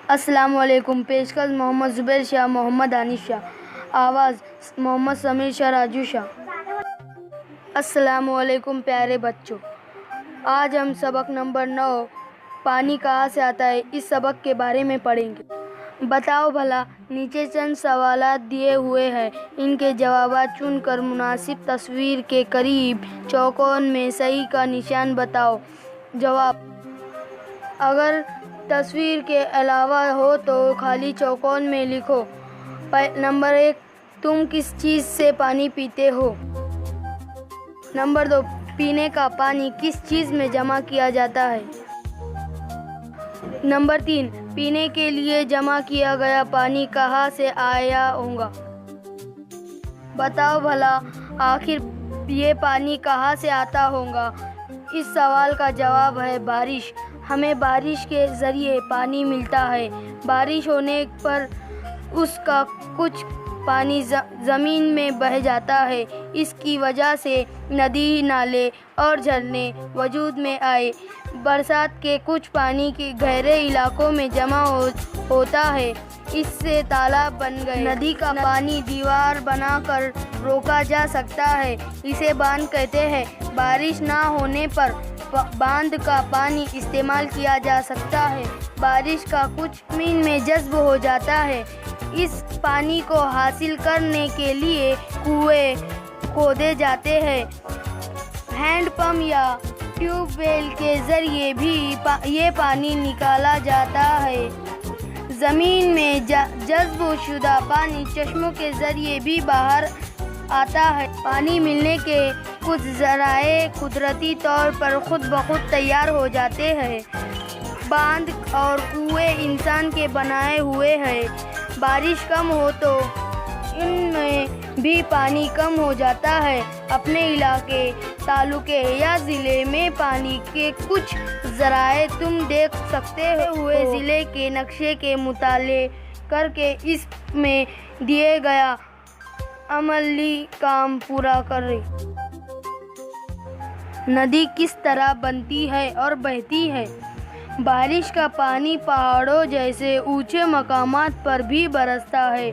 السلام علیکم۔ پیشکش محمد زبیر شاہ، محمد دانش شاہ۔ آواز محمد سمیر شاہ، راجو شاہ۔ السلام علیکم پیارے بچوں، آج ہم سبق نمبر 9 پانی کہاں سے آتا ہے اس سبق کے بارے میں پڑھیں گے۔ بتاؤ بھلا، نیچے چند سوالات دیے ہوئے ہیں، ان کے جوابات چن کر مناسب تصویر کے قریب چوکون میں صحیح کا نشان بتاؤ۔ جواب: اگر تصویر کے علاوہ ہو تو خالی چوکون میں لکھو۔ نمبر 1، تم کس چیز سے پانی پیتے ہو؟ نمبر 2، پینے کا پانی کس چیز میں جمع کیا جاتا ہے؟ نمبر 3، پینے کے لیے جمع کیا گیا پانی کہاں سے آیا ہوگا؟ بتاؤ بھلا، آخر یہ پانی کہاں سے آتا ہوگا؟ اس سوال کا جواب ہے بارش۔ ہمیں بارش کے ذریعے پانی ملتا ہے۔ بارش ہونے پر اس کا کچھ پانی زمین میں بہہ جاتا ہے۔ اس کی وجہ سے ندی، نالے اور جھرنے وجود میں آئے۔ برسات کے کچھ پانی کے گہرے علاقوں میں جمع ہوتا ہے، اس سے تالاب بن گئے۔ ندی کا پانی دیوار بنا کر روکا جا سکتا ہے، اسے باندھ کہتے ہیں۔ بارش نہ ہونے پر باندھ کا پانی استعمال کیا جا سکتا ہے۔ بارش کا کچھ زمین میں جذب ہو جاتا ہے۔ اس پانی کو حاصل کرنے کے لیے کنویں کھودے جاتے ہیں۔ ہینڈ پمپ یا ٹیوب ویل کے ذریعے بھی یہ پانی نکالا جاتا ہے۔ زمین میں جذب شدہ پانی چشموں کے ذریعے بھی باہر آتا ہے۔ پانی ملنے کے کچھ ذرائع قدرتی طور پر خود بخود تیار ہو جاتے ہیں۔ باندھ اور کنویں انسان کے بنائے ہوئے ہیں۔ بارش کم ہو تو ان میں بھی پانی کم ہو جاتا ہے۔ اپنے علاقے، تعلقے یا ضلع میں پانی کے کچھ ذرائع تم دیکھ سکتے ہوئے ضلع کے نقشے کے مطالعہ کر کے اس میں دیے گئے عملی کام پورا کریں۔ ندی کس طرح بنتی ہے اور بہتی ہے؟ بارش کا پانی پہاڑوں جیسے اونچے مقامات پر بھی برستا ہے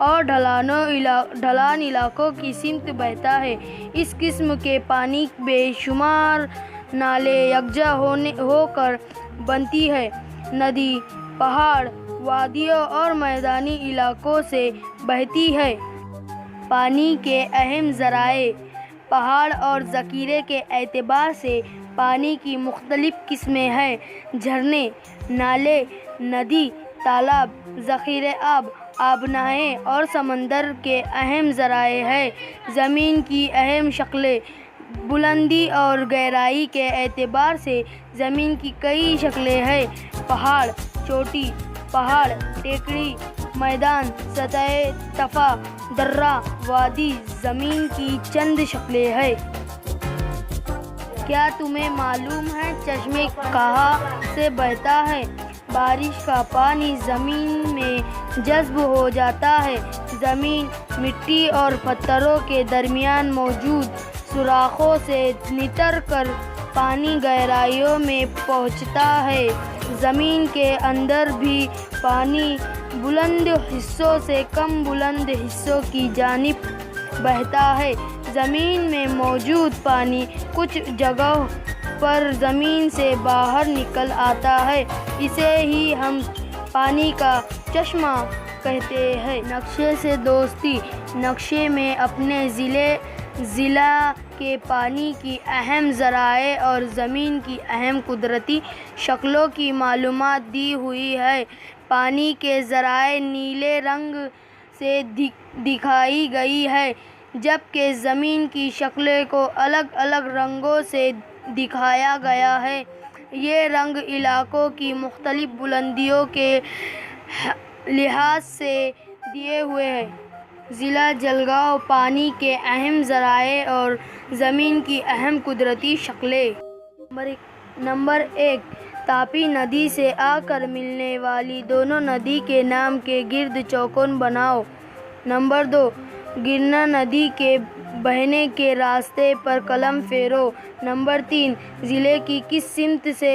اور ڈھلان علاقوں کی سمت بہتا ہے۔ اس قسم کے پانی بے شمار نالے یکجا ہو کر بنتی ہے۔ ندی پہاڑ، وادیوں اور میدانی علاقوں سے بہتی ہے۔ پانی کے اہم ذرائع: پہاڑ اور ذخیرے کے اعتبار سے پانی کی مختلف قسمیں ہیں۔ جھرنے، نالے، ندی، تالاب، ذخیرہ آب، آبنائیں اور سمندر کے اہم ذرائع ہیں۔ زمین کی اہم شکلیں: بلندی اور گہرائی کے اعتبار سے زمین کی کئی شکلیں ہیں۔ پہاڑ، چوٹی، پہاڑ، ٹیکری، میدان، سطح طفا، درہ، وادی زمین کی چند شکلیں ہیں۔ کیا تمہیں معلوم ہے چشمہ کہاں سے بہتا ہے؟ بارش کا پانی زمین میں جذب ہو جاتا ہے۔ زمین، مٹی اور پتھروں کے درمیان موجود سوراخوں سے نتر کر پانی گہرائیوں میں پہنچتا ہے۔ زمین کے اندر بھی پانی بلند حصوں سے کم بلند حصوں کی جانب بہتا ہے۔ زمین میں موجود پانی کچھ جگہوں پر زمین سے باہر نکل آتا ہے، اسے ہی ہم پانی کا چشمہ کہتے ہیں۔ نقشے سے دوستی: نقشے میں اپنے ضلع کے پانی کی اہم ذرائع اور زمین کی اہم قدرتی شکلوں کی معلومات دی ہوئی ہے۔ پانی کے ذرائع نیلے رنگ سے دکھائی گئی ہیں، جبکہ زمین کی شکلوں کو الگ الگ رنگوں سے دکھایا گیا ہے۔ یہ رنگ علاقوں کی مختلف بلندیوں کے لحاظ سے دیے ہوئے ہیں۔ ضلع جلگاؤ: پانی کے اہم ذرائع اور زمین کی اہم قدرتی شکلیں۔ نمبر 1، تاپی ندی سے آ کر ملنے والی دونوں ندی کے نام کے گرد چوکون بناؤ۔ نمبر 2، گرنا ندی کے بہنے کے راستے پر قلم پھیرو۔ نمبر 3، ضلع کی کس سمت سے